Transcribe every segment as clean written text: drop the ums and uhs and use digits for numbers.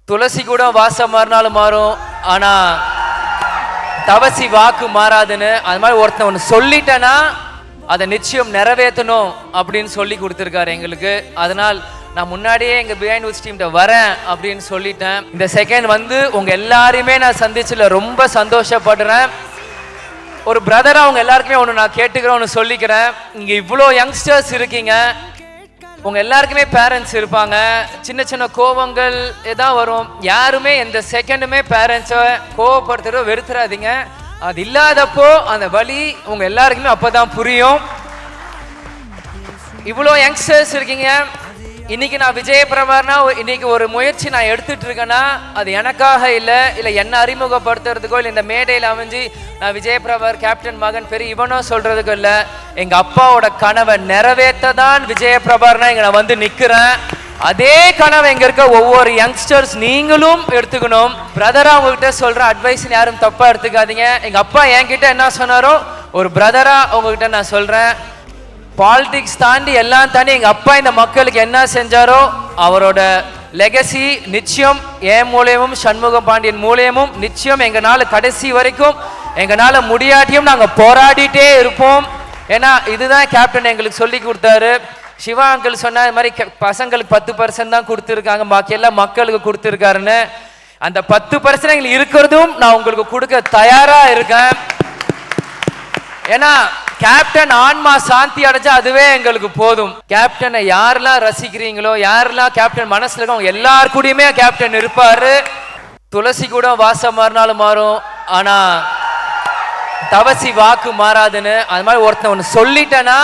துளசி கூட வாசம் மாறினாலும் மாறும், ஆனா தவசி வாக்கு மாறாதுன்னு. அது மாதிரி ஒருத்தன் ஒன்று சொல்லிட்டேன்னா அதை நிச்சயம் நிறைவேற்றணும் அப்படின்னு சொல்லி கொடுத்துருக்காரு எங்களுக்கு. அதனால் நான் முன்னாடியே எங்கள் பிஹைண்ட் வுட்ஸ் டீம்கிட்ட வரேன் அப்படின்னு சொல்லிட்டேன். இந்த செகண்ட் வந்து உங்கள் எல்லாரையுமே நான் சந்திச்சில் ரொம்ப சந்தோஷப்படுறேன். ஒரு பிரதராக அவங்க எல்லாருக்குமே ஒன்று நான் கேட்டுக்கிறேன், ஒன்று சொல்லிக்கிறேன். இங்கே இவ்வளோ யங்ஸ்டர்ஸ் இருக்கீங்க, உங்கள் எல்லாருக்குமே பேரண்ட்ஸ் இருப்பாங்க. சின்ன சின்ன கோபங்கள் எதாவது வரும். யாருமே எந்த செகண்டுமே பேரண்ட்ஸை கோவப்படுத்துறதோ வெறுத்துறாதீங்க. அது இல்லாதப்போ அந்த வலி உங்கள் எல்லாருக்குமே அப்போ தான் புரியும். இவ்வளோ யங்ஸ்டர்ஸ் இருக்கீங்க. இன்னைக்கு நான் விஜயபிரபார்னா இன்னைக்கு ஒரு முயற்சி நான் எடுத்துட்டு இருக்கேன்னா அது எனக்காக இல்லை என்ன அறிமுகப்படுத்துறதுக்கோ இல்லை இந்த மேடையில் அமைஞ்சு நான் விஜயபிரபார் கேப்டன் மகன் பெரிய இவனோ சொல்றதுக்கோ இல்லை. எங்க அப்பாவோட கனவை நிறைவேற்ற தான் விஜயபிரபார்னா இங்க நான் வந்து நிக்கிறேன். அதே கனவை எங்க இருக்க ஒவ்வொரு யங்ஸ்டர்ஸ் நீங்களும் எடுத்துக்கணும். பிரதரா உங்ககிட்ட சொல்ற அட்வைஸ் யாரும் தப்பா எடுத்துக்காதீங்க. எங்க அப்பா என்கிட்ட என்ன சொன்னாரோ ஒரு பிரதரா உங்ககிட்ட நான் சொல்றேன். பாலிடிக்ஸ் தாண்டி எல்லாம் தாண்டி எங்க அப்பா இந்த மக்களுக்கு என்ன செஞ்சாரோ அவரோட லெகசி நிச்சயம் என் மூலியமும் சண்முகம் பாண்டியன் மூலியமும் நிச்சயம் எங்களால கடைசி வரைக்கும் எங்களால முடியாட்டியும் நாங்க போராடிட்டே இருப்போம். ஏன்னா இதுதான் கேப்டன் எங்களுக்கு சொல்லி கொடுத்தாரு. சிவா அங்கிள் சொன்ன மாதிரி பசங்களுக்கு 10% தான் கொடுத்துருக்காங்க, பாக்கி எல்லாம் மக்களுக்கு கொடுத்துருக்காருன்னு. அந்த 10% எங்களுக்கு இருக்கிறதும் நான் உங்களுக்கு கொடுக்க தயாரா இருக்கேன். ஏன்னா கேப்டன் ஆன்மா சாந்தி அடைஞ்சா அதுவே எங்களுக்கு போதும். கேப்டனை யாரெல்லாம் ரசிக்கிறீங்களோ, யாரெல்லாம் கேப்டன் மனசுல இருக்கோ எல்லாரு கூடயுமே கேப்டன் இருப்பாரு. துளசி கூட வாசம் மாறினாலும் மாறும், ஆனா தவசி வாக்கு மாறாதுன்னு. அது மாதிரி ஒருத்தன் ஒன்று சொல்லிட்டேன்னா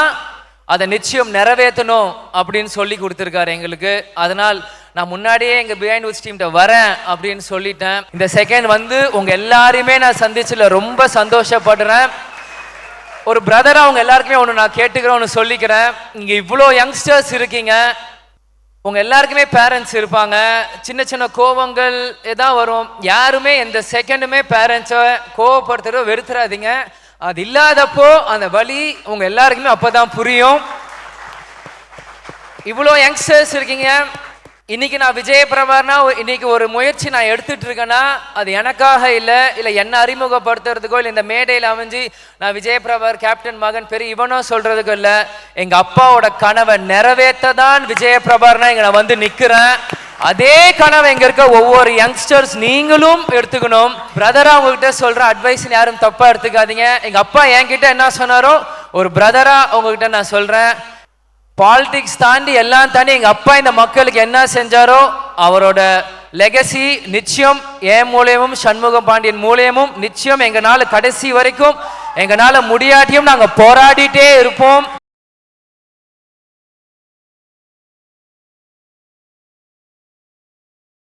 அதை நிச்சயம் நிறைவேற்றணும் அப்படின்னு சொல்லி கொடுத்துருக்காரு எங்களுக்கு. அதனால் நான் முன்னாடியே எங்க பிஹைண்ட் வுட்ஸ் டீம்கிட்ட வரேன் அப்படின்னு சொல்லிட்டேன். இந்த செகண்ட் வந்து உங்க எல்லாரையுமே நான் சந்திச்சுல ரொம்ப சந்தோஷப்படுறேன். ஒரு பிரதரா அவங்க எல்லாருக்குமே ஒன்று நான் கேட்டுக்கிறேன், ஒன்று சொல்லிக்கிறேன். இங்கே இவ்வளோ யங்ஸ்டர்ஸ் இருக்கீங்க, உங்க எல்லாருக்குமே பேரண்ட்ஸ் இருப்பாங்க. சின்ன சின்ன கோபங்கள் எதாவது வரும். யாருமே எந்த செகண்டுமே பேரண்ட்ஸை கோவப்படுத்துறதோ வெறுத்துறாதீங்க. அது இல்லாதப்போ அந்த வலி உங்க எல்லாருக்குமே அப்போதான் புரியும். இவ்வளோ யங்ஸ்டர்ஸ் இருக்கீங்க. இன்னைக்கு நான் விஜயபிரபார்னா இன்னைக்கு ஒரு முயற்சி நான் எடுத்துட்டு இருக்கேன்னா அது எனக்காக இல்லை என்ன அறிமுகப்படுத்துறதுக்கோ இல்லை இந்த மேடையில் அமைஞ்சு நான் விஜயபிரபார் கேப்டன் மகன் பெரிய இவனோ சொல்றதுக்கோ இல்லை. எங்க அப்பாவோட கனவை நிறைவேற்ற தான் விஜயபிரபார்னா இங்க நான் வந்து நிக்கிறேன். அதே கனவை எங்க இருக்க ஒவ்வொரு யங்ஸ்டர்ஸ் நீங்களும் எடுத்துக்கணும். பிரதரா உங்ககிட்ட சொல்ற அட்வைஸ் யாரும் தப்பா எடுத்துக்காதீங்க. எங்க அப்பா என்கிட்ட என்ன சொன்னாரோ ஒரு பிரதரா உங்ககிட்ட நான் சொல்றேன். பாலிடிக்ஸ் தாண்டி எல்லாம் தாண்டி எங்க அப்பா இந்த மக்களுக்கு என்ன செஞ்சாரோ அவரோட லெகசி நிச்சயம் என் மூலியமும் சண்முகம் பாண்டியன் மூலியமும் நிச்சயம் எங்களால கடைசி வரைக்கும் எங்களால முடியாட்டியும் நாங்க போராடிட்டே இருப்போம்.